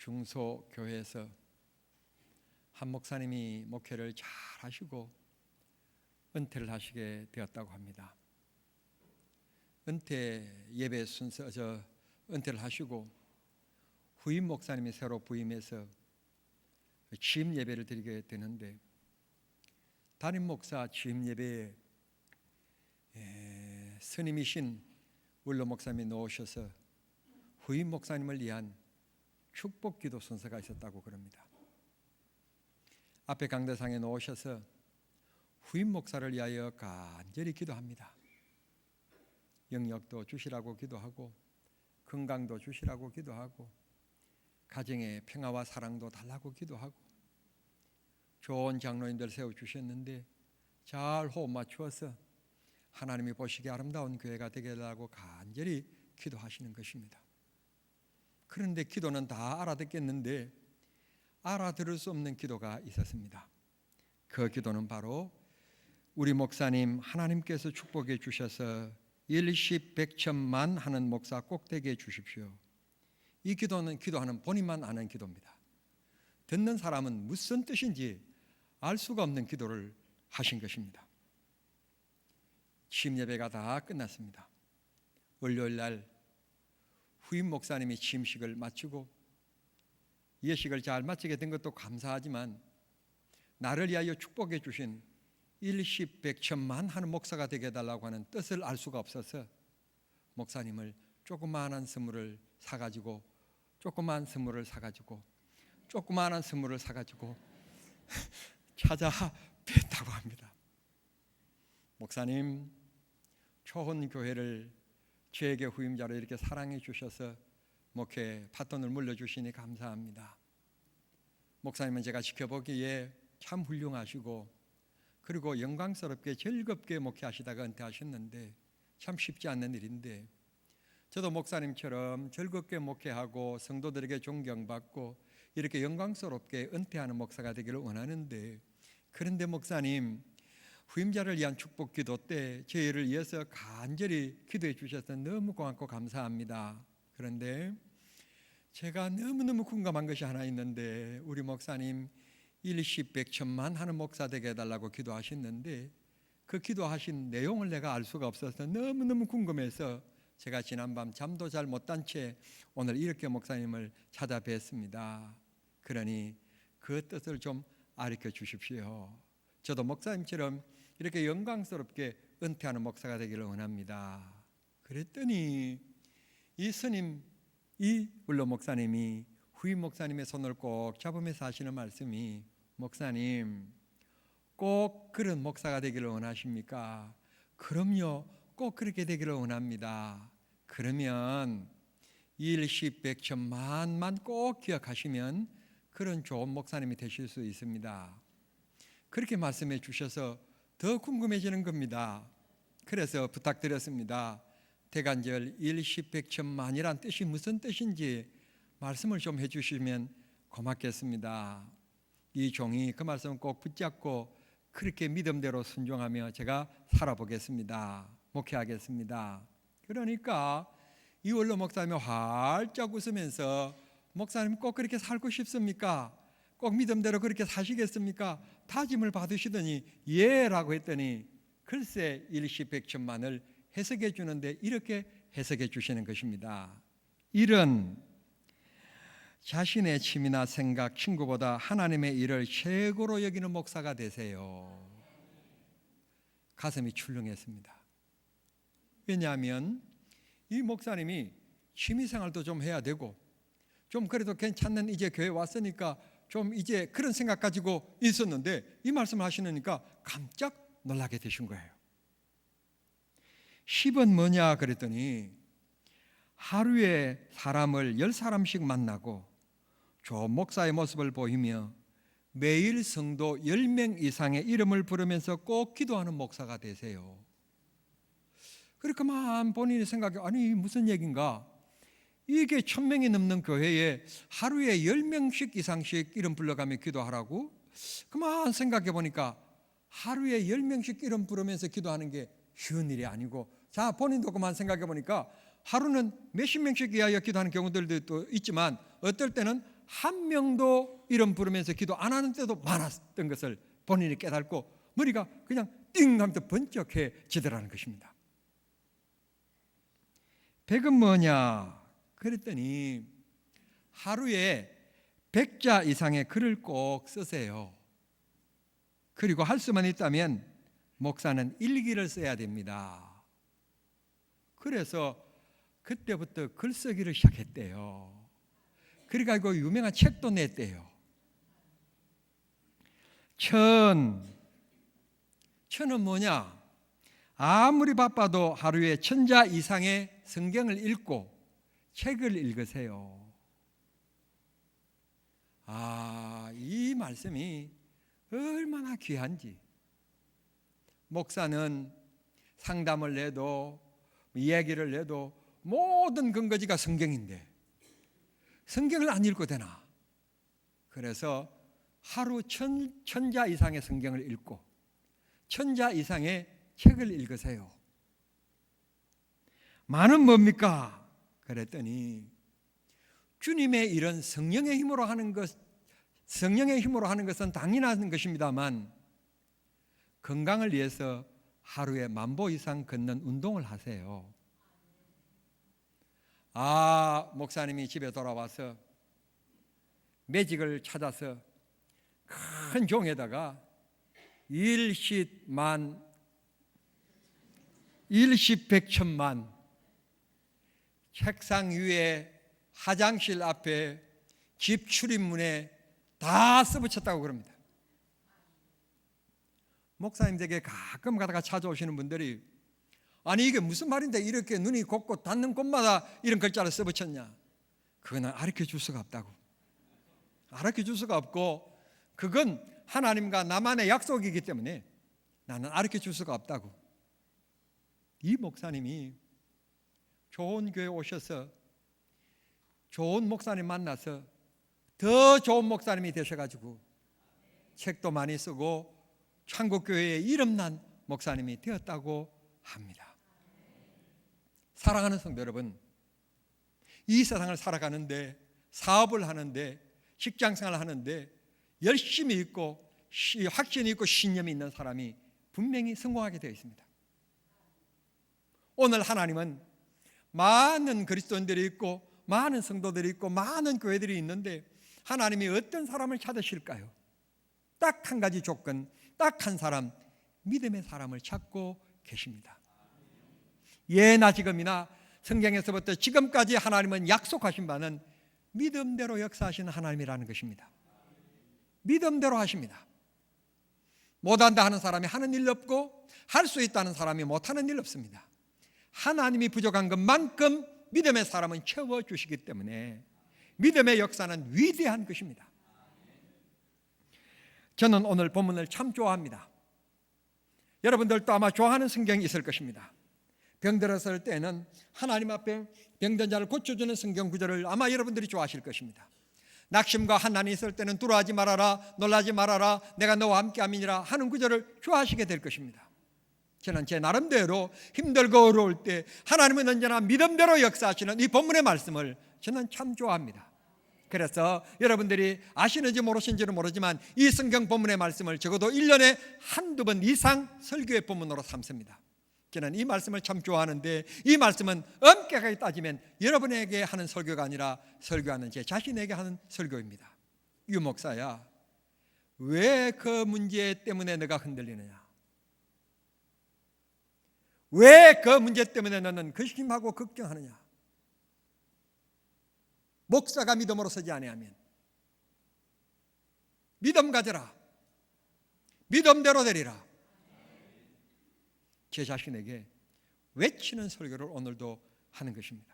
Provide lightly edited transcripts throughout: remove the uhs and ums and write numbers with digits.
중소교회에서 한 목사님이 목회를 잘 하시고 은퇴를 하시게 되었다고 합니다. 은퇴 예배 순서 은퇴를 하시고 후임 목사님이 새로 부임해서 취임 예배를 드리게 되는데, 담임 목사 취임 예배에 스님이신 원로 목사님이 나오셔서 후임 목사님을 위한 축복 기도 순서가 있었다고 그럽니다. 앞에 강대상에 나오셔서 후임 목사를 위하여 간절히 기도합니다. 영역도 주시라고 기도하고 건강도 주시라고 기도하고 가정의 평화와 사랑도 달라고 기도하고 좋은 장로님들 세워주셨는데 잘 호흡 맞추어서 하나님이 보시기에 아름다운 교회가 되게 해달라고 간절히 기도하시는 것입니다. 그런데 기도는 다 알아듣겠는데 알아들을 수 없는 기도가 있었습니다. 그 기도는 바로 우리 목사님 하나님께서 축복해 주셔서 일십 백천만 하는 목사 꼭 되게 해 주십시오. 이 기도는 기도하는 본인만 아는 기도입니다. 듣는 사람은 무슨 뜻인지 알 수가 없는 기도를 하신 것입니다. 취임 예배가 다 끝났습니다. 월요일 날 후임 목사님이 취임식을 마치고 예식을 잘 마치게 된 것도 감사하지만 나를 위하여 축복해 주신 일십 백천만 하는 목사가 되게 해달라고 하는 뜻을 알 수가 없어서 목사님을 조그마한 선물을 사가지고 찾아뵀다고 합니다. 목사님, 초혼 교회를 저에게 후임자로 이렇게 사랑해 주셔서 목회 파돈을 물려주시니 감사합니다. 목사님은 제가 지켜보기에 참 훌륭하시고 그리고 영광스럽게 즐겁게 목회하시다가 은퇴하셨는데 참 쉽지 않는 일인데 저도 목사님처럼 즐겁게 목회하고 성도들에게 존경받고 이렇게 영광스럽게 은퇴하는 목사가 되기를 원하는데, 그런데 목사님 후임자를 위한 축복 기도 때 저희를 위해서 간절히 기도해 주셔서 너무 고맙고 감사합니다. 그런데 제가 너무너무 궁금한 것이 하나 있는데, 우리 목사님 일십 백천만 하는 목사 되게 해달라고 기도하셨는데 그 기도하신 내용을 내가 알 수가 없어서 너무너무 궁금해서 제가 지난밤 잠도 잘 못 잔 채 오늘 이렇게 목사님을 찾아뵀습니다. 그러니 그 뜻을 좀 가르쳐 주십시오. 저도 목사님처럼 이렇게 영광스럽게 은퇴하는 목사가 되기를 원합니다. 그랬더니 이 스님, 이 원로 목사님이 후임 목사님의 손을 꼭 잡으면서 하시는 말씀이, 목사님 꼭 그런 목사가 되기를 원하십니까? 그럼요, 꼭 그렇게 되기를 원합니다. 그러면 일십 백천만만 꼭 기억하시면 그런 좋은 목사님이 되실 수 있습니다. 그렇게 말씀해 주셔서 더 궁금해지는 겁니다. 그래서 부탁드렸습니다. 대간절 일십 백천만이란 뜻이 무슨 뜻인지 말씀을 좀 해주시면 고맙겠습니다. 이 종이 그 말씀을 꼭 붙잡고 그렇게 믿음대로 순종하며 제가 살아보겠습니다. 목회하겠습니다. 그러니까 이 원로 목사님이 활짝 웃으면서, 목사님 꼭 그렇게 살고 싶습니까? 꼭 믿음대로 그렇게 사시겠습니까? 다짐을 받으시더니 예라고 했더니 글쎄 일십백천만을 해석해 주는데 이렇게 해석해 주시는 것입니다. 일은 자신의 취미나 생각, 친구보다 하나님의 일을 최고로 여기는 목사가 되세요. 가슴이 출렁했습니다. 왜냐하면 이 목사님이 취미생활도 좀 해야 되고 좀 그래도 괜찮는 이제 교회 왔으니까 좀 이제 그런 생각 가지고 있었는데 이 말씀을 하시니까 깜짝 놀라게 되신 거예요. 10은 뭐냐 그랬더니 하루에 사람을 10사람씩 만나고 좋은 목사의 모습을 보이며 매일 성도 10명 이상의 이름을 부르면서 꼭 기도하는 목사가 되세요. 그렇게만 본인이 생각해, 아니 무슨 얘기인가? 이게 1000명이 넘는 교회에 하루에 10명씩 이상씩 이름 불러가며 기도하라고? 그만 생각해 보니까 하루에 10명씩 이름 부르면서 기도하는 게 쉬운 일이 아니고, 자 본인도 그만 생각해 보니까 하루는 몇십 명씩 이하여 기도하는 경우들도 또 있지만 어떨 때는 한 명도 이름 부르면서 기도 안 하는 때도 많았던 것을 본인이 깨닫고 머리가 그냥 띵 하면서 번쩍해지더라는 것입니다. 백은 뭐냐 그랬더니 하루에 100자 이상의 글을 꼭 쓰세요. 그리고 할 수만 있다면 목사는 일기를 써야 됩니다. 그래서 그때부터 글쓰기를 시작했대요. 그래가지고 유명한 책도 냈대요. 천은 뭐냐? 아무리 바빠도 하루에 1000자 이상의 성경을 읽고 책을 읽으세요. 이 말씀이 얼마나 귀한지. 목사는 상담을 내도 이야기를 내도 모든 근거지가 성경인데 성경을 안 읽고 되나? 그래서 하루 1000자 이상의 성경을 읽고 1000자 이상의 책을 읽으세요. 만은 뭡니까? 그랬더니 주님의 일은 성령의 힘으로 하는 것은 당연한 것입니다만 건강을 위해서 하루에 10,000보 이상 걷는 운동을 하세요. 목사님이 집에 돌아와서 매직을 찾아서 큰 종에다가 일십 백천만 책상 위에 화장실 앞에 집 출입문에 다 써붙였다고 그럽니다. 목사님 댁에 가끔 가다가 찾아오시는 분들이 아니 이게 무슨 말인데 이렇게 눈이 곱고 닿는 곳마다 이런 글자를 써붙였냐? 그거는 가르쳐줄 수가 없다고. 가르쳐줄 수가 없고 그건 하나님과 나만의 약속이기 때문에 나는 가르쳐줄 수가 없다고. 이 목사님이 좋은 교회 오셔서 좋은 목사님 만나서 더 좋은 목사님이 되셔가지고 책도 많이 쓰고 한국교회에 이름난 목사님이 되었다고 합니다. 사랑하는 성도 여러분, 이 세상을 살아가는데 사업을 하는데 직장생활을 하는데 열심히 있고 확신이 있고 신념이 있는 사람이 분명히 성공하게 되어 있습니다. 오늘 하나님은 많은 그리스도인들이 있고 많은 성도들이 있고 많은 교회들이 있는데 하나님이 어떤 사람을 찾으실까요? 딱 한 가지 조건, 딱 한 사람, 믿음의 사람을 찾고 계십니다. 예나 지금이나 성경에서부터 지금까지 하나님은 약속하신 바는 믿음대로 역사하시는 하나님이라는 것입니다. 믿음대로 하십니다. 못한다 하는 사람이 하는 일 없고 할 수 있다는 사람이 못하는 일 없습니다. 하나님이 부족한 것만큼 믿음의 사람은 채워주시기 때문에 믿음의 역사는 위대한 것입니다. 저는 오늘 본문을 참 좋아합니다. 여러분들도 아마 좋아하는 성경이 있을 것입니다. 병들었을 때는 하나님 앞에 병든 자를 고쳐주는 성경 구절을 아마 여러분들이 좋아하실 것입니다. 낙심과 환난이 있을 때는 두려워하지 말아라, 놀라지 말아라, 내가 너와 함께함이니라 하는 구절을 좋아하시게 될 것입니다. 저는 제 나름대로 힘들고 어려울 때 하나님은 언제나 믿음대로 역사하시는 이 본문의 말씀을 저는 참 좋아합니다. 그래서 여러분들이 아시는지 모르시는지는 모르지만 이 성경 본문의 말씀을 적어도 1년에 한두 번 이상 설교의 본문으로 삼습니다. 저는 이 말씀을 참 좋아하는데 이 말씀은 엄격하게 따지면 여러분에게 하는 설교가 아니라 설교하는 제 자신에게 하는 설교입니다. 유 목사야, 왜 그 문제 때문에 너가 흔들리느냐? 왜 그 문제 때문에 너는 근심하고 걱정하느냐? 목사가 믿음으로 서지 아니하면 믿음 가져라, 믿음대로 되리라. 제 자신에게 외치는 설교를 오늘도 하는 것입니다.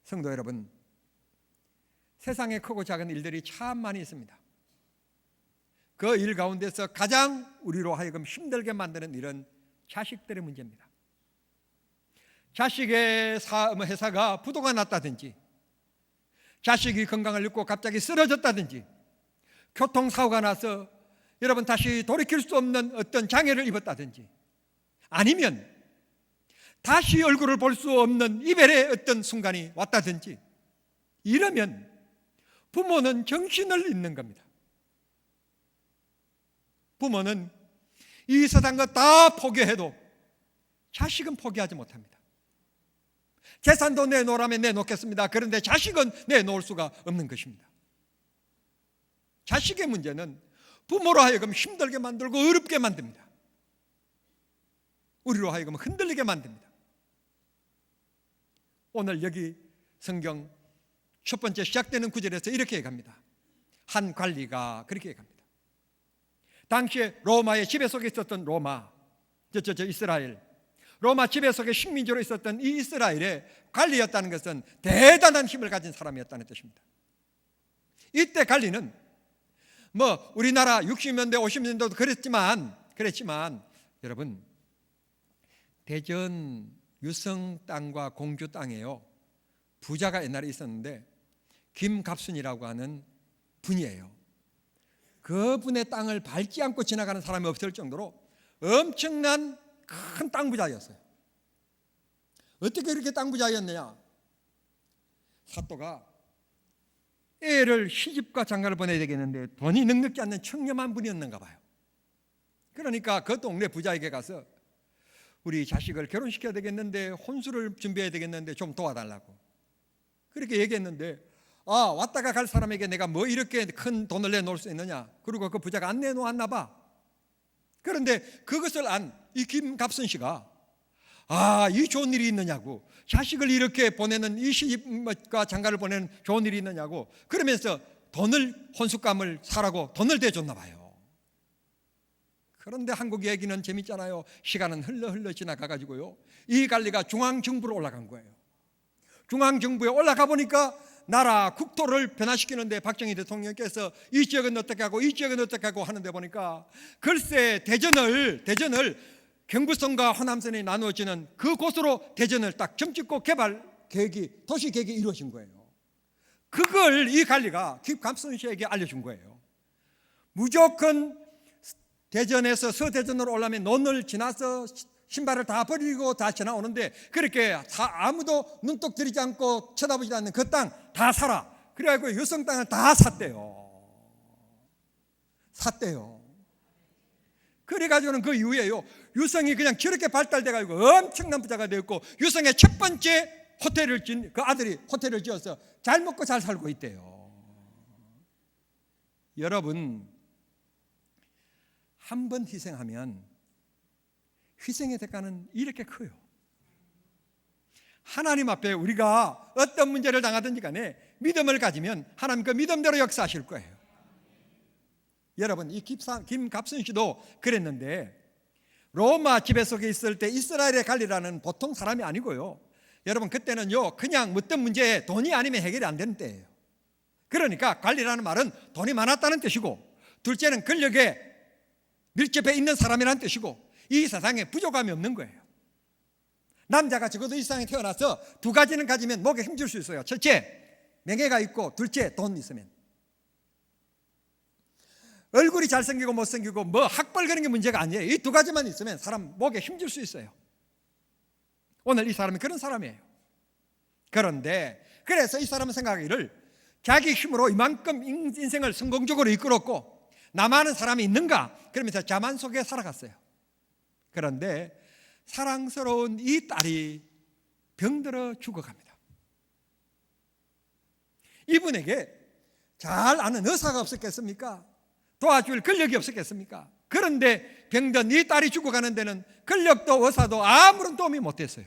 성도 여러분, 세상에 크고 작은 일들이 참 많이 있습니다. 그 일 가운데서 가장 우리로 하여금 힘들게 만드는 일은 자식들의 문제입니다. 자식의 회사가 부도가 났다든지, 자식이 건강을 잃고 갑자기 쓰러졌다든지, 교통사고가 나서 여러분 다시 돌이킬 수 없는 어떤 장애를 입었다든지, 아니면 다시 얼굴을 볼 수 없는 이별의 어떤 순간이 왔다든지, 이러면 부모는 정신을 잃는 겁니다. 부모는 이 세상 것 다 포기해도 자식은 포기하지 못합니다. 재산도 내놓으라면 내놓겠습니다. 그런데 자식은 내놓을 수가 없는 것입니다. 자식의 문제는 부모로 하여금 힘들게 만들고 어렵게 만듭니다. 우리로 하여금 흔들리게 만듭니다. 오늘 여기 성경 첫 번째 시작되는 구절에서 이렇게 얘기합니다. 한 관리가 그렇게 얘기합니다. 당시에 로마의 지배 속에 있었던 이스라엘, 로마 지배 속에 식민지로 있었던 이 이스라엘의 관리였다는 것은 대단한 힘을 가진 사람이었다는 뜻입니다. 이때 관리는 우리나라 60년대 50년대도 그랬지만 여러분, 대전 유성 땅과 공주 땅에요, 부자가 옛날에 있었는데 김갑순이라고 하는 분이에요. 그분의 땅을 밟지 않고 지나가는 사람이 없을 정도로 엄청난 큰 땅 부자였어요. 어떻게 이렇게 땅 부자였느냐? 사또가 애를 시집과 장가를 보내야 되겠는데 돈이 넉넉지 않는 청렴한 분이었는가 봐요. 그러니까 그 동네 부자에게 가서 우리 자식을 결혼시켜야 되겠는데 혼수를 준비해야 되겠는데 좀 도와달라고 그렇게 얘기했는데, 왔다가 갈 사람에게 내가 뭐 이렇게 큰 돈을 내놓을 수 있느냐? 그리고 그 부자가 안 내놓았나 봐. 그런데 그것을 안 이 김갑순 씨가 이 좋은 일이 있느냐고, 자식을 이렇게 보내는 이 시집과 장가를 보내는 좋은 일이 있느냐고 그러면서 혼숙감을 사라고 돈을 대줬나 봐요. 그런데 한국 얘기는 재밌잖아요. 시간은 흘러 지나가가지고요, 이 관리가 중앙정부로 올라간 거예요. 중앙정부에 올라가 보니까 나라 국토를 변화시키는데 박정희 대통령께서 이 지역은 어떻게 하고 이 지역은 어떻게 하고 하는데 보니까 글쎄 대전을 경부선과 호남선이 나누어지는 그곳으로 대전을 딱 점찍고 도시 계획이 이루어진 거예요. 그걸 이 관리가 김갑순 씨에게 알려준 거예요. 무조건 대전에서 서대전으로 올라면 논을 지나서 신발을 다 버리고 다 지나오는데 그렇게 아무도 눈독 들이지 않고 쳐다보지 않는 그 땅 다 사라. 그래가지고 유성 땅을 다 샀대요. 그래가지고는 그 이후에요, 유성이 그냥 저렇게 발달돼가지고 엄청난 부자가 되었고, 유성의 첫 번째 호텔을 그 아들이 호텔을 지어서 잘 먹고 잘 살고 있대요. 여러분, 한 번 희생하면 희생의 대가는 이렇게 커요. 하나님 앞에 우리가 어떤 문제를 당하든지 간에 믿음을 가지면 하나님 그 믿음대로 역사하실 거예요. 여러분, 이 김갑순 씨도 그랬는데 로마 지배 속에 있을 때 이스라엘의 관리라는 보통 사람이 아니고요, 여러분 그때는요 그냥 어떤 문제에 돈이 아니면 해결이 안 되는 때예요. 그러니까 관리라는 말은 돈이 많았다는 뜻이고, 둘째는 권력에 밀접해 있는 사람이라는 뜻이고, 이 세상에 부족함이 없는 거예요. 남자가 적어도 이 세상에 태어나서 두 가지는 가지면 목에 힘줄 수 있어요. 첫째, 명예가 있고, 둘째, 돈 있으면. 얼굴이 잘생기고 못생기고 학벌 그런 게 문제가 아니에요. 이 두 가지만 있으면 사람 목에 힘줄 수 있어요. 오늘 이 사람이 그런 사람이에요. 그런데 그래서 이 사람은 생각하기를 자기 힘으로 이만큼 인생을 성공적으로 이끌었고 나만한 사람이 있는가? 그러면서 자만 속에 살아갔어요. 그런데 사랑스러운 이 딸이 병들어 죽어갑니다. 이분에게 잘 아는 의사가 없었겠습니까? 도와줄 권력이 없었겠습니까? 그런데 병든 이 딸이 죽어가는 데는 권력도 의사도 아무런 도움이 못했어요.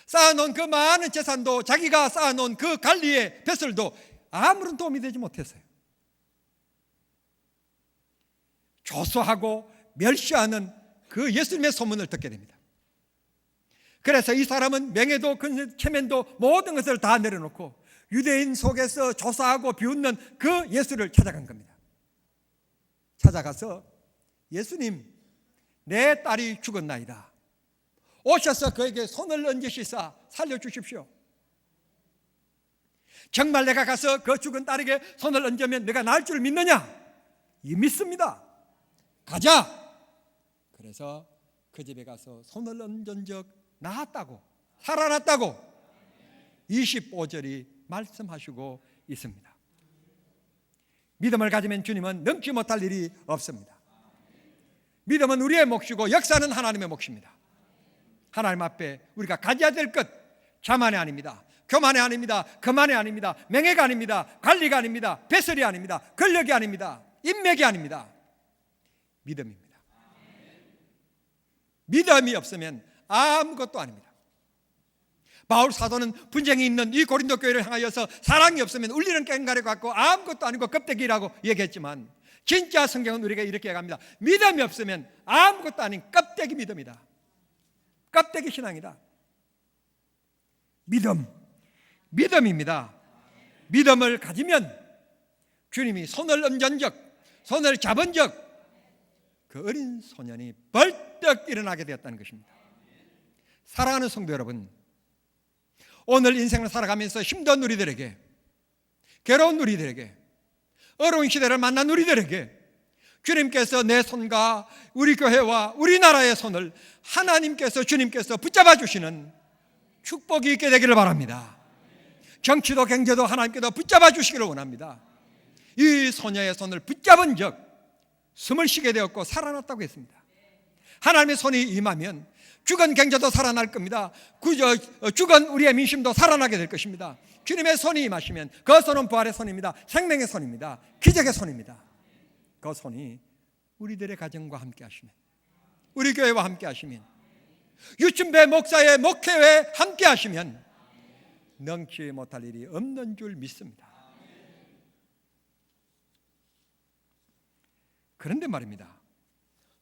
쌓아놓은 그 많은 재산도, 자기가 쌓아놓은 그 관리의 벼슬도 아무런 도움이 되지 못했어요. 조소하고 멸시하는 그 예수님의 소문을 듣게 됩니다. 그래서 이 사람은 명예도 체면도 모든 것을 다 내려놓고 유대인 속에서 조사하고 비웃는 그 예수를 찾아간 겁니다. 찾아가서 예수님, 내 딸이 죽었나이다. 오셔서 그에게 손을 얹으시사 살려주십시오. 정말 내가 가서 그 죽은 딸에게 손을 얹으면 내가 나을 줄 믿느냐? 믿습니다. 가자. 그래서 그 집에 가서 손을 얹은 적 나았다고, 살아났다고 25절이 말씀하시고 있습니다. 믿음을 가지면 주님은 능치 못할 일이 없습니다. 믿음은 우리의 몫이고 역사는 하나님의 몫입니다. 하나님 앞에 우리가 가져야 될 것, 자만이 아닙니다. 교만이 아닙니다. 거만이 아닙니다. 명예가 아닙니다. 관리가 아닙니다. 배설이 아닙니다. 권력이 아닙니다. 인맥이 아닙니다. 믿음입니다. 믿음이 없으면 아무것도 아닙니다. 바울 사도는 분쟁이 있는 이 고린도 교회를 향하여서 사랑이 없으면 울리는 꽹과리 같고 아무것도 아니고 껍데기라고 얘기했지만, 진짜 성경은 우리가 이렇게 얘기합니다. 믿음이 없으면 아무것도 아닌 껍데기 믿음이다. 껍데기 신앙이다. 믿음입니다. 믿음을 가지면 주님이 손을 얹은 적, 손을 잡은 적, 그 어린 소년이 벌떡 일어나게 되었다는 것입니다. 사랑하는 성도 여러분, 오늘 인생을 살아가면서 힘든 우리들에게, 괴로운 우리들에게, 어려운 시대를 만난 우리들에게 주님께서 내 손과 우리 교회와 우리나라의 손을 하나님께서, 주님께서 붙잡아 주시는 축복이 있게 되기를 바랍니다. 정치도 경제도 하나님께서 붙잡아 주시기를 원합니다. 이 소녀의 손을 붙잡은 적 숨을 쉬게 되었고 살아났다고 했습니다. 하나님의 손이 임하면 죽은 경제도 살아날 겁니다. 죽은 우리의 민심도 살아나게 될 것입니다. 주님의 손이 임하시면 그 손은 부활의 손입니다. 생명의 손입니다. 기적의 손입니다. 그 손이 우리들의 가정과 함께 하시면, 우리 교회와 함께 하시면, 유춘배 목사의 목회에 함께 하시면 능치 못할 일이 없는 줄 믿습니다. 그런데 말입니다,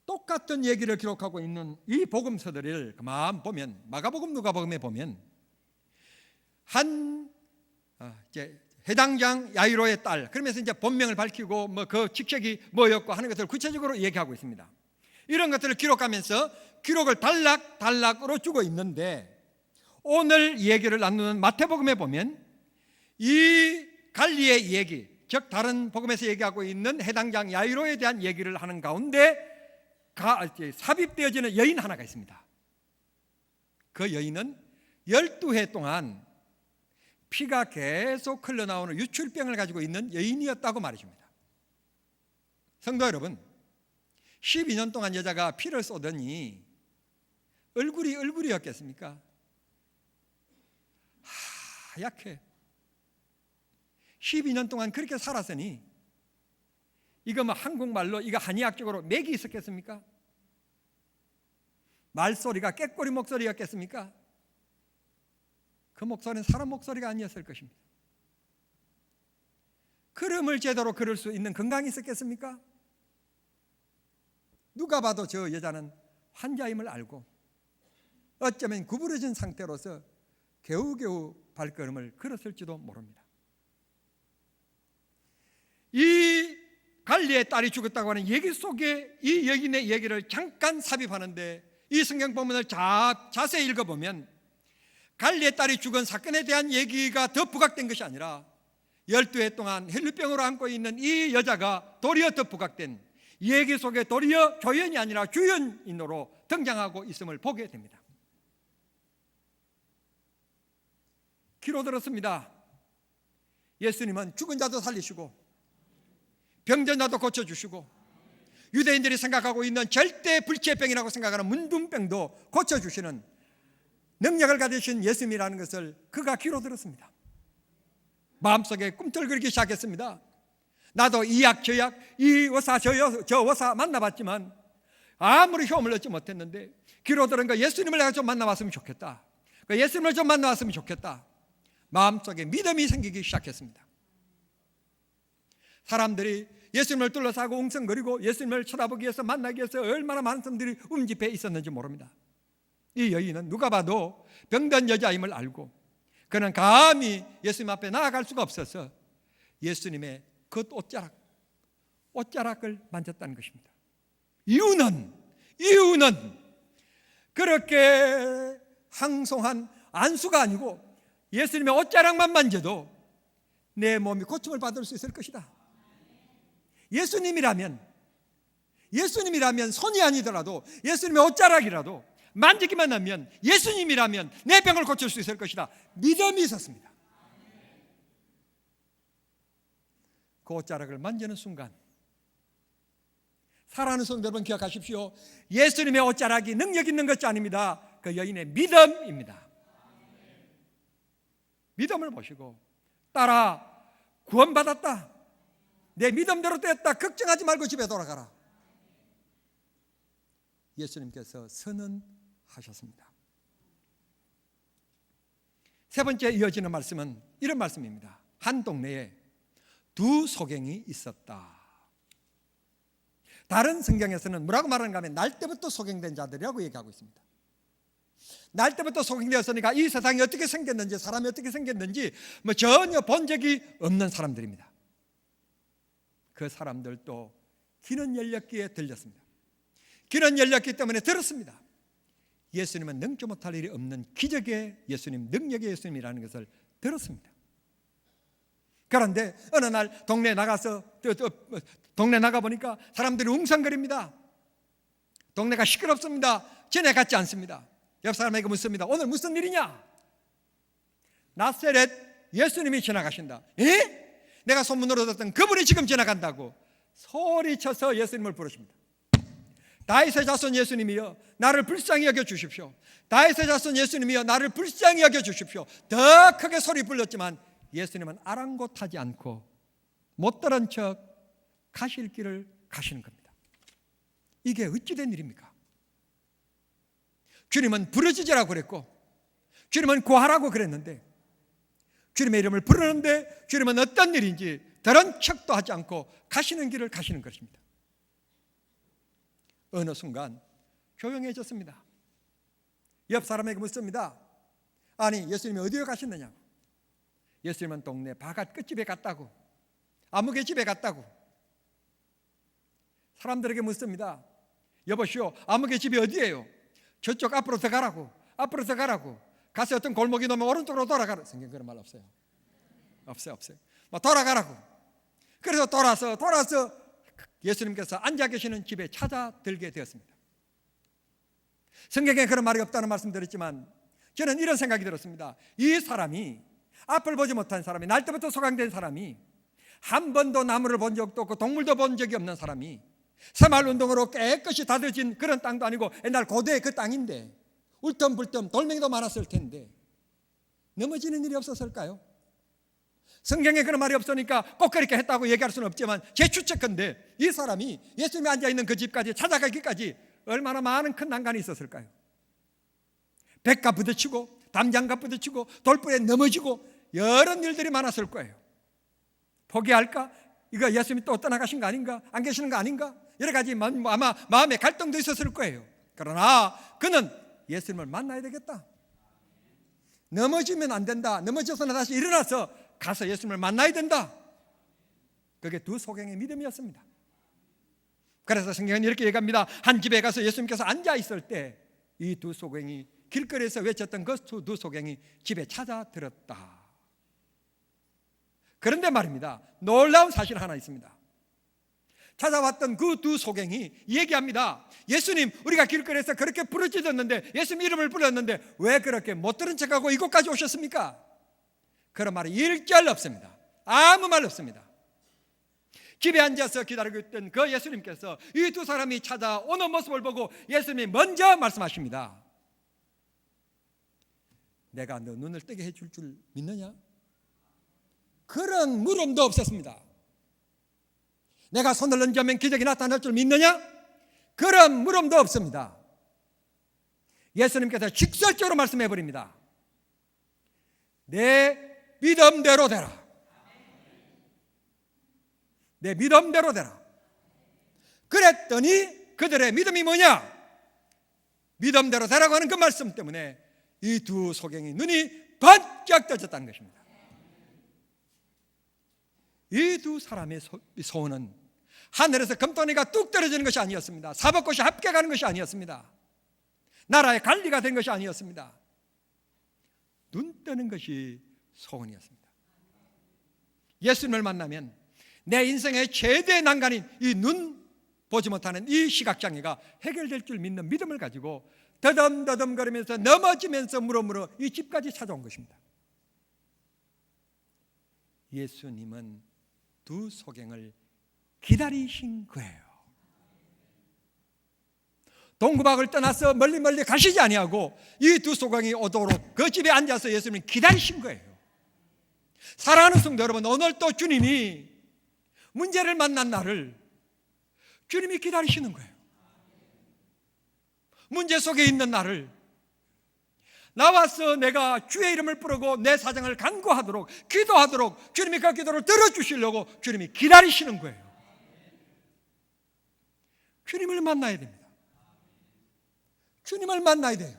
똑같은 얘기를 기록하고 있는 이 복음서들을 그만 보면, 마가복음, 누가복음에 보면 한 해당장 야이로의 딸, 그러면서 이제 본명을 밝히고 뭐 그 직책이 뭐였고 하는 것을 구체적으로 얘기하고 있습니다. 이런 것들을 기록하면서 기록을 단락으로 주고 있는데, 오늘 얘기를 나누는 마태복음에 보면 이 갈리의 얘기, 즉 다른 복음에서 얘기하고 있는 해당장 야이로에 대한 얘기를 하는 가운데 삽입되어지는 여인 하나가 있습니다. 그 여인은 12해 동안 피가 계속 흘러나오는 유출병을 가지고 있는 여인이었다고 말해줍니다. 성도 여러분, 12년 동안 여자가 피를 쏟으니 얼굴이었겠습니까? 하얗게 12년 동안 그렇게 살았으니 이거 뭐 한국말로 이거 한의학적으로 맥이 있었겠습니까? 말소리가 꾀꼬리 목소리였겠습니까? 그 목소리는 사람 목소리가 아니었을 것입니다. 걸음을 제대로 걸을 수 있는 건강이 있었겠습니까? 누가 봐도 저 여자는 환자임을 알고 어쩌면 구부러진 상태로서 겨우겨우 발걸음을 걸었을지도 모릅니다. 이 갈리의 딸이 죽었다고 하는 얘기 속에 이 여인의 얘기를 잠깐 삽입하는데, 이 성경 본문을 자세히 읽어보면 갈리의 딸이 죽은 사건에 대한 얘기가 더 부각된 것이 아니라 12해 동안 헬루병으로 안고 있는 이 여자가 도리어 더 부각된 얘기 속에 도리어 조연이 아니라 주연인으로 등장하고 있음을 보게 됩니다. 귀로 들었습니다. 예수님은 죽은 자도 살리시고 병든 자도 고쳐주시고 유대인들이 생각하고 있는 절대 불치병이라고 생각하는 문둥병도 고쳐주시는 능력을 가지신 예수님이라는 것을 그가 귀로 들었습니다. 마음속에 꿈틀거리기 시작했습니다. 나도 이 약 저 약, 이 의사 저 의사 만나봤지만 아무리 효험을 얻지 못했는데 귀로 들은 거 예수님을 내가 좀 만나봤으면 좋겠다. 그 예수님을 좀 만나봤으면 좋겠다. 마음속에 믿음이 생기기 시작했습니다. 사람들이 예수님을 둘러싸고 웅성거리고 예수님을 쳐다보기 위해서, 만나기 위해서 얼마나 많은 사람들이 움집해 있었는지 모릅니다. 이 여인은 누가 봐도 병든 여자임을 알고 그는 감히 예수님 앞에 나아갈 수가 없어서 예수님의 그 옷자락을 만졌다는 것입니다. 이유는 그렇게 항송한 안수가 아니고 예수님의 옷자락만 만져도 내 몸이 고침을 받을 수 있을 것이다. 예수님이라면 손이 아니더라도 예수님의 옷자락이라도 만지기만 하면, 예수님이라면 내 병을 고칠 수 있을 것이다. 믿음이 있었습니다. 그 옷자락을 만지는 순간, 사랑하는 성도 여러분 기억하십시오. 예수님의 옷자락이 능력 있는 것이 아닙니다. 그 여인의 믿음입니다. 믿음을 보시고 따라 구원받았다, 내 믿음대로 되었다, 걱정하지 말고 집에 돌아가라, 예수님께서 선언하셨습니다. 세 번째 이어지는 말씀은 이런 말씀입니다. 한 동네에 두 소경이 있었다. 다른 성경에서는 뭐라고 말하는가 하면 날 때부터 소경된 자들이라고 얘기하고 있습니다. 날 때부터 소경되었으니까 이 세상이 어떻게 생겼는지, 사람이 어떻게 생겼는지 전혀 본 적이 없는 사람들입니다. 그 사람들도 귀는 열렸기에 들렸습니다. 귀는 열렸기 때문에 들었습니다. 예수님은 능지 못할 일이 없는 기적의 예수님, 능력의 예수님이라는 것을 들었습니다. 그런데 어느 날 동네에 나가 보니까 사람들이 웅성거립니다. 동네가 시끄럽습니다. 전에 같지 않습니다. 옆 사람에게 묻습니다. 오늘 무슨 일이냐? 나사렛 예수님이 지나가신다. 에? 내가 소문으로 듣던 그분이 지금 지나간다고 소리쳐서 예수님을 부르십니다. 다윗의 자손 예수님이여 나를 불쌍히 여겨 주십시오. 다윗의 자손 예수님이여 나를 불쌍히 여겨 주십시오. 더 크게 소리 불렀지만 예수님은 아랑곳하지 않고 못 들은 척 가실 길을 가시는 겁니다. 이게 어찌 된 일입니까? 주님은 부르짖으라고 그랬고 주님은 구하라고 그랬는데 주님의 이름을 부르는데 주님은 어떤 일인지 들은 척도 하지 않고 가시는 길을 가시는 것입니다. 어느 순간 조용해졌습니다. 옆 사람에게 묻습니다. 아니 예수님이 어디에 가셨느냐고. 예수님은 동네 바깥 끝집에 갔다고, 아무개 집에 갔다고. 사람들에게 묻습니다. 여보시오, 아무개 집이 어디예요? 저쪽 앞으로 더 가라고, 앞으로 더 가라고. 가서 어떤 골목이 넘으면 오른쪽으로 돌아가라. 성경 그런 말 없어요. 없어요. 돌아가라고. 그래서 돌아서 예수님께서 앉아 계시는 집에 찾아들게 되었습니다. 성경에 그런 말이 없다는 말씀 드렸지만 저는 이런 생각이 들었습니다. 이 사람이, 앞을 보지 못한 사람이, 날 때부터 소강된 사람이, 한 번도 나무를 본 적도 없고 동물도 본 적이 없는 사람이, 새마을운동으로 깨끗이 다져진 그런 땅도 아니고 옛날 고대의 그 땅인데 울텀불텀 돌멩이도 많았을 텐데 넘어지는 일이 없었을까요? 성경에 그런 말이 없으니까 꼭 그렇게 했다고 얘기할 수는 없지만 제 추측컨대 이 사람이 예수님이 앉아있는 그 집까지 찾아가기까지 얼마나 많은 큰 난간이 있었을까요? 백과 부딪히고 담장과 부딪히고 돌부에 넘어지고 여러 일들이 많았을 거예요. 포기할까? 이거 예수님이 또 떠나가신 거 아닌가? 안 계시는 거 아닌가? 여러 가지 아마 마음의 갈등도 있었을 거예요. 그러나 그는 예수님을 만나야 되겠다. 넘어지면 안 된다. 넘어져서는 다시 일어나서 가서 예수님을 만나야 된다. 그게 두 소경의 믿음이었습니다. 그래서 성경은 이렇게 얘기합니다. 한 집에 가서 예수님께서 앉아 있을 때 이 두 소경이 길거리에서 외쳤던 그 두 소경이 집에 찾아들었다. 그런데 말입니다, 놀라운 사실 하나 있습니다. 찾아왔던 그 두 소경이 얘기합니다. 예수님, 우리가 길거리에서 그렇게 부르짖었는데, 예수님 이름을 불렀는데 왜 그렇게 못 들은 척하고 이곳까지 오셨습니까? 그런 말이 일절 없습니다. 아무 말 없습니다. 집에 앉아서 기다리고 있던 그 예수님께서 이 두 사람이 찾아오는 모습을 보고 예수님이 먼저 말씀하십니다. 내가 너 눈을 뜨게 해줄 줄 믿느냐? 그런 물음도 없었습니다. 내가 손을 얹으면 기적이 나타날 줄 믿느냐? 그런 물음도 없습니다. 예수님께서 직설적으로 말씀해 버립니다. 내 믿음대로 되라. 내 믿음대로 되라. 그랬더니 그들의 믿음이 뭐냐? 믿음대로 되라고 하는 그 말씀 때문에 이 두 소경이 눈이 번쩍 떠졌다는 것입니다. 이 두 사람의 소원은 하늘에서 금덩이가 뚝 떨어지는 것이 아니었습니다. 사법고시 합격하는 것이 아니었습니다. 나라의 관리가 된 것이 아니었습니다. 눈 뜨는 것이 소원이었습니다. 예수님을 만나면 내 인생의 최대의 난간인 이 눈 보지 못하는 이 시각장애가 해결될 줄 믿는 믿음을 가지고 더듬더듬거리면서 넘어지면서 물어물어 이 집까지 찾아온 것입니다. 예수님은 두 소경을 기다리신 거예요. 동구박을 떠나서 멀리 가시지 아니하고 이 두 소경이 오도록 그 집에 앉아서 예수님을 기다리신 거예요. 사랑하는 성도 여러분, 오늘 또 주님이 문제를 만난 나를 주님이 기다리시는 거예요. 문제 속에 있는 나를 나와서 내가 주의 이름을 부르고 내 사정을 간구하도록 기도하도록 주님이 그 기도를 들어주시려고 주님이 기다리시는 거예요. 주님을 만나야 됩니다. 주님을 만나야 돼요.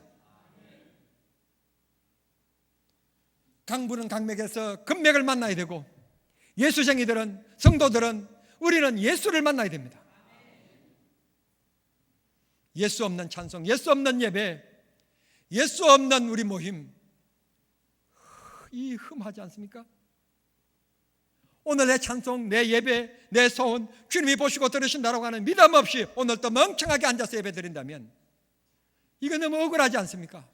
강부는 강맥에서 금맥을 만나야 되고 예수쟁이들은 성도들은 우리는 예수를 만나야 됩니다. 예수 없는 찬송, 예수 없는 예배, 예수 없는 우리 모임, 이 흠하지 않습니까? 오늘 내 찬송, 내 예배, 내 소원 주님이 보시고 들으신다고 하는 믿음 없이 오늘 또 멍청하게 앉아서 예배 드린다면 이거 너무 억울하지 않습니까?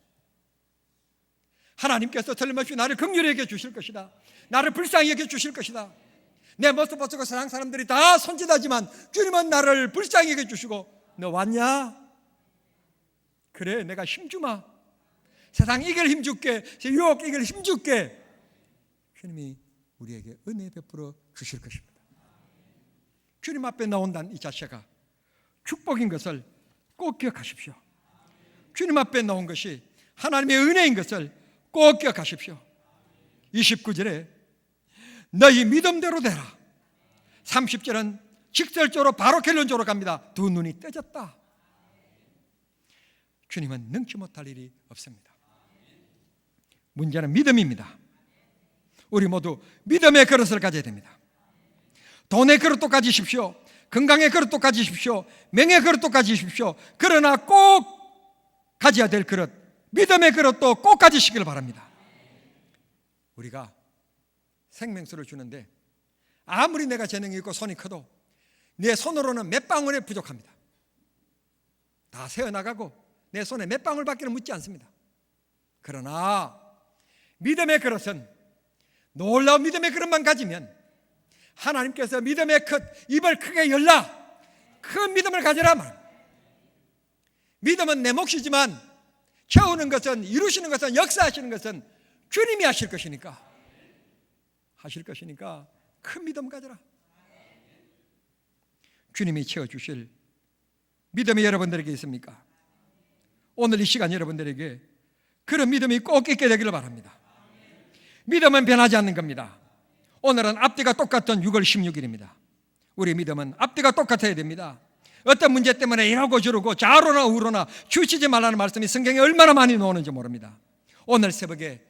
하나님께서 틀림없이 나를 긍휼히 여겨 주실 것이다. 나를 불쌍히 여겨 주실 것이다. 내 모습 보고 세상 사람들이 다 손짓하지만 주님은 나를 불쌍히 여겨 주시고 너 왔냐? 그래, 내가 힘주마. 세상 이길 힘줄게. 유혹 이길 힘줄게. 주님이 우리에게 은혜 베풀어 주실 것입니다. 주님 앞에 나온다는 이 자체가 축복인 것을 꼭 기억하십시오. 주님 앞에 나온 것이 하나님의 은혜인 것을 꼭 기억하십시오. 29절에 너희 믿음대로 되라. 30절은 직설적으로 바로 결론적으로 갑니다. 두 눈이 떠졌다. 주님은 능치 못할 일이 없습니다. 문제는 믿음입니다. 우리 모두 믿음의 그릇을 가져야 됩니다. 돈의 그릇도 가지십시오. 건강의 그릇도 가지십시오. 명예의 그릇도 가지십시오. 그러나 꼭 가져야 될 그릇, 믿음의 그릇도 꼭 가지시길 바랍니다. 우리가 생명수를 주는데 아무리 내가 재능이 있고 손이 커도 내 손으로는 몇 방울에 부족합니다. 다 새어나가고 내 손에 몇 방울밖에 묻지 않습니다. 그러나 믿음의 그릇은 놀라운 믿음의 그릇만 가지면 하나님께서 믿음의 입을 크게 열라. 큰 믿음을 가져라 말합니다. 믿음은 내 몫이지만 채우는 것은, 이루시는 것은, 역사하시는 것은 주님이 하실 것이니까 큰 믿음 가져라. 주님이 채워주실 믿음이 여러분들에게 있습니까? 오늘 이 시간 여러분들에게 그런 믿음이 꼭 있게 되기를 바랍니다. 믿음은 변하지 않는 겁니다. 오늘은 앞뒤가 똑같은 6월 16일입니다. 우리 믿음은 앞뒤가 똑같아야 됩니다. 어떤 문제 때문에 이러고 저러고 좌로나 우로나 치우치지 말라는 말씀이 성경에 얼마나 많이 나오는지 모릅니다. 오늘 새벽에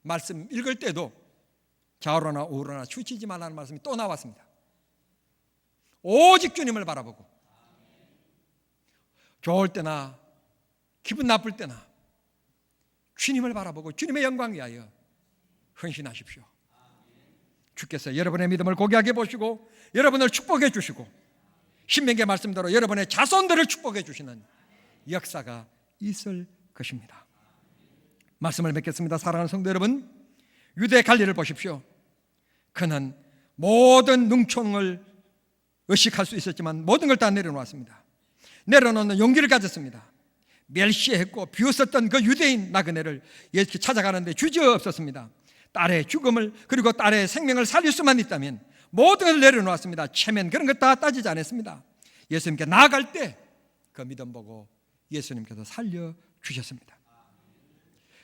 말씀 읽을 때도 좌로나 우로나 치우치지 말라는 말씀이 또 나왔습니다. 오직 주님을 바라보고 좋을 때나 기분 나쁠 때나 주님을 바라보고 주님의 영광 위하여 헌신하십시오. 주께서 여러분의 믿음을 고귀하게 보시고 여러분을 축복해 주시고 신명기 말씀대로 여러분의 자손들을 축복해 주시는 역사가 있을 것입니다. 말씀을 맺겠습니다. 사랑하는 성도 여러분, 유대 갈리를 보십시오. 그는 모든 능총을 의식할 수 있었지만 모든 걸 다 내려놓았습니다. 내려놓는 용기를 가졌습니다. 멸시했고 비웃었던 그 유대인 나그네를 예수께 찾아가는데 주저없었습니다. 딸의 죽음을 그리고 딸의 생명을 살릴 수만 있다면 모든 걸 내려놓았습니다. 체면 그런 것 다 따지지 않았습니다. 예수님께 나아갈 때 그 믿음 보고 예수님께서 살려주셨습니다.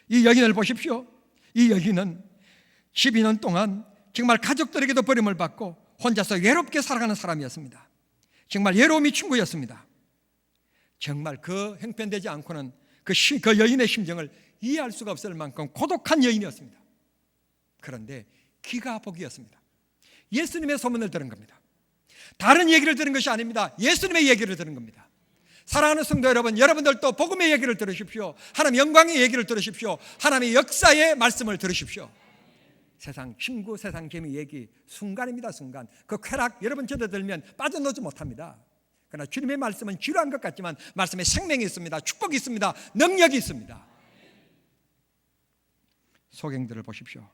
이 여인을 보십시오. 이 여인은 12년 동안 정말 가족들에게도 버림을 받고 혼자서 외롭게 살아가는 사람이었습니다. 정말 외로움이 충고였습니다. 정말 그 형편되지 않고는 그 여인의 심정을 이해할 수가 없을 만큼 고독한 여인이었습니다. 그런데 귀가 복이었습니다. 예수님의 소문을 들은 겁니다. 다른 얘기를 들은 것이 아닙니다. 예수님의 얘기를 들은 겁니다. 사랑하는 성도 여러분, 여러분들도 복음의 얘기를 들으십시오. 하나님의 영광의 얘기를 들으십시오. 하나님의 역사의 말씀을 들으십시오. 세상 친구, 세상 재미 얘기 순간입니다. 순간. 그 쾌락 여러분 저들면 빠져나오지 못합니다. 그러나 주님의 말씀은 지루한 것 같지만 말씀에 생명이 있습니다. 축복이 있습니다. 능력이 있습니다. 소경들을 보십시오.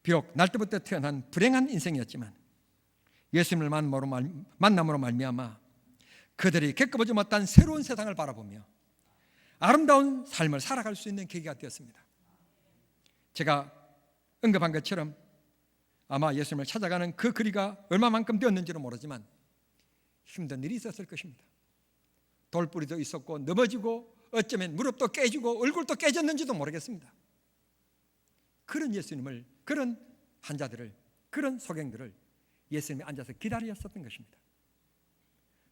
비록 날 때부터 태어난 불행한 인생이었지만 예수님을 만남으로 말미암아 그들이 겪어보지 못한 새로운 세상을 바라보며 아름다운 삶을 살아갈 수 있는 계기가 되었습니다. 제가 언급한 것처럼 아마 예수님을 찾아가는 그 거리가 얼마만큼 되었는지는 모르지만 힘든 일이 있었을 것입니다. 돌뿌리도 있었고 넘어지고 어쩌면 무릎도 깨지고 얼굴도 깨졌는지도 모르겠습니다. 그런 예수님을, 그런 환자들을, 그런 소경들을 예수님이 앉아서 기다렸었던 것입니다.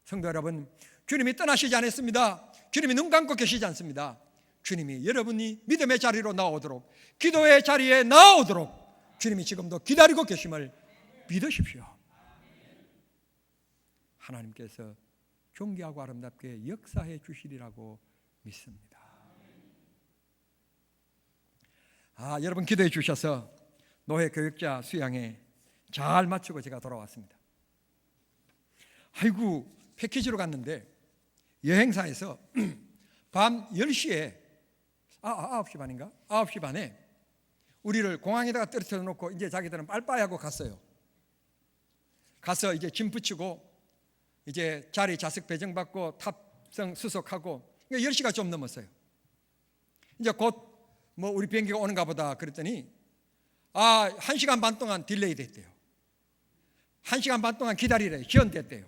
성도 여러분, 주님이 떠나시지 않았습니다. 주님이 눈 감고 계시지 않습니다. 주님이 여러분이 믿음의 자리로 나오도록, 기도의 자리에 나오도록 주님이 지금도 기다리고 계심을 믿으십시오. 하나님께서 존귀하고 아름답게 역사해 주시리라고 믿습니다. 여러분 기도해 주셔서 노회 교육자 수양에 잘 마치고 제가 돌아왔습니다. 아이고, 패키지로 갔는데 여행사에서 밤 10시에 9시 반인가? 9시 반에 우리를 공항에다가 떨어뜨려 놓고 이제 자기들은 빨빠이 하고 갔어요. 가서 이제 짐 붙이고 이제 자리 좌석 배정받고 탑승 수속하고 10시가 좀 넘었어요. 이제 곧 우리 비행기가 오는가 보다 그랬더니 1시간 반 동안 딜레이 됐대요. 1시간 반 동안 기다리래. 지연됐대요.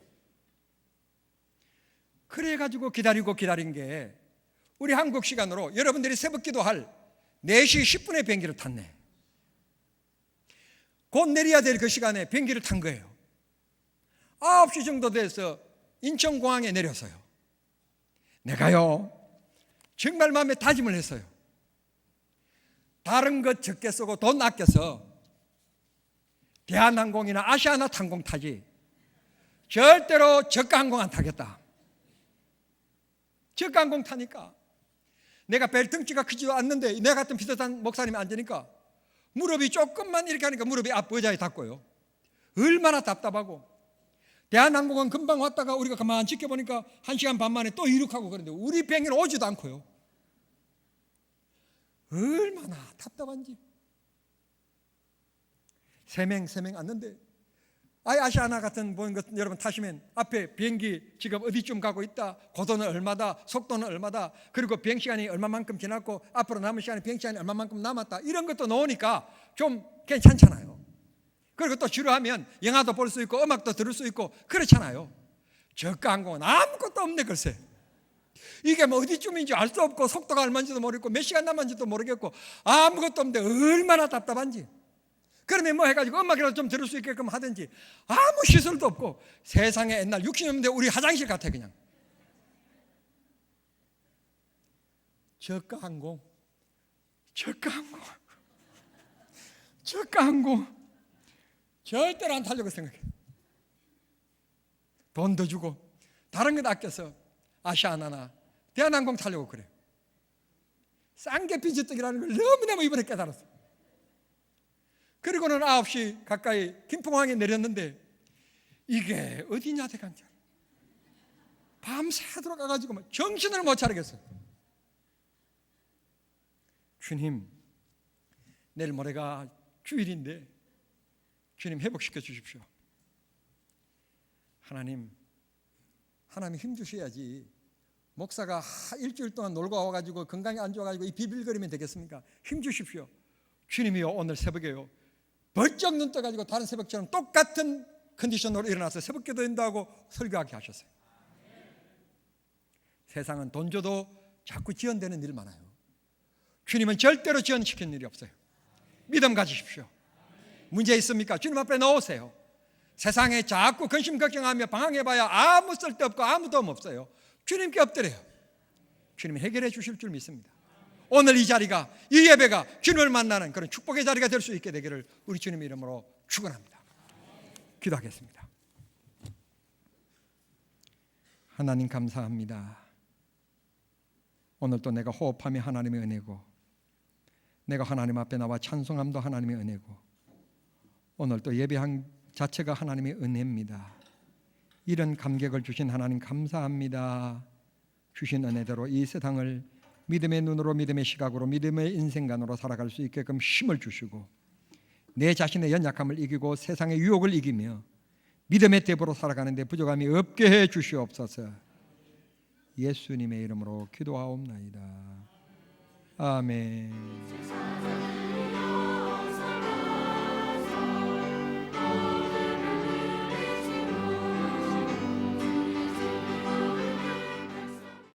그래가지고 기다린 게 우리 한국 시간으로 여러분들이 새벽 기도할 4시 10분에 비행기를 탔네. 곧 내려야 될 그 시간에 비행기를 탄 거예요. 9시 정도 돼서 인천공항에 내렸어요. 내가요 정말 마음에 다짐을 했어요. 다른 것 적게 쓰고 돈 아껴서 대한항공이나 아시아나 항공 타지 절대로 저가항공 안 타겠다. 저가항공 타니까 내가 벨등치가 크지도 않는데 내 같은 비슷한 목사님이 앉으니까 무릎이 조금만 이렇게 하니까 무릎이 앞 의자에 닿고요. 얼마나 답답하고, 대한항공은 금방 왔다가 우리가 가만히 지켜보니까 1시간 반 만에 또 이륙하고 그런데 우리 비행기는 오지도 않고요. 얼마나 답답한지. 세 명 앉는데 아시아나 같은 것 여러분 타시면 앞에 비행기 지금 어디쯤 가고 있다, 고도는 얼마다, 속도는 얼마다, 그리고 비행시간이 얼마만큼 지났고 앞으로 남은 시간이 비행시간이 얼마만큼 남았다, 이런 것도 나오니까 좀 괜찮잖아요. 그리고 또 지루하면 영화도 볼 수 있고 음악도 들을 수 있고 그렇잖아요. 저가 항공은 아무것도 없네. 글쎄 이게 어디쯤인지 알 수 없고 속도가 얼마인지도 모르겠고 몇 시간 남았는지도 모르겠고 아무것도 없는데 얼마나 답답한지. 그러면 해가지고 음악이라도 좀 들을 수 있게끔 하든지 아무 시설도 없고 세상에 옛날 60년대 우리 화장실 같아. 그냥 저가 항공 절대로 안 타려고 생각해. 돈 더 주고 다른 것 아껴서 아시아나나 대한항공 타려고 그래. 쌍계피지떡이라는 걸 너무너무 이번에 깨달았어. 그리고는 9시 가까이 김포공항에 내렸는데 이게 어디냐 대강자 밤새도록 가가지고 정신을 못 차리겠어요. 주님, 내일 모레가 주일인데 주님 회복시켜 주십시오. 하나님 힘 주셔야지. 목사가 일주일 동안 놀고 와가지고 건강이 안 좋아가지고 이 비빌거리면 되겠습니까? 힘 주십시오. 주님이요, 오늘 새벽에요 벌쩍 눈 떠가지고 다른 새벽처럼 똑같은 컨디션으로 일어나서 새벽 기도한다고 설교하게 하셨어요. 세상은 돈 줘도 자꾸 지연되는 일 많아요. 주님은 절대로 지연시키는 일이 없어요. 믿음 가지십시오. 문제 있습니까? 주님 앞에 나오세요. 세상에 자꾸 근심 걱정하며 방황해봐야 아무 쓸데없고 아무 도움 없어요. 주님께 엎드려요. 주님이 해결해 주실 줄 믿습니다. 오늘 이 자리가, 이 예배가 주님을 만나는 그런 축복의 자리가 될 수 있게 되기를 우리 주님의 이름으로 축원합니다. 기도하겠습니다. 하나님 감사합니다. 오늘 또 내가 호흡함이 하나님의 은혜고, 내가 하나님 앞에 나와 찬송함도 하나님의 은혜고, 오늘 또 예배한 자체가 하나님의 은혜입니다. 이런 감격을 주신 하나님 감사합니다. 주신 은혜대로 이 세상을 믿음의 눈으로, 믿음의 시각으로, 믿음의 인생관으로 살아갈 수 있게끔 힘을 주시고 내 자신의 연약함을 이기고 세상의 유혹을 이기며 믿음의 텝으로 살아가는데 부족함이 없게 해 주시옵소서. 예수님의 이름으로 기도하옵나이다. 아멘.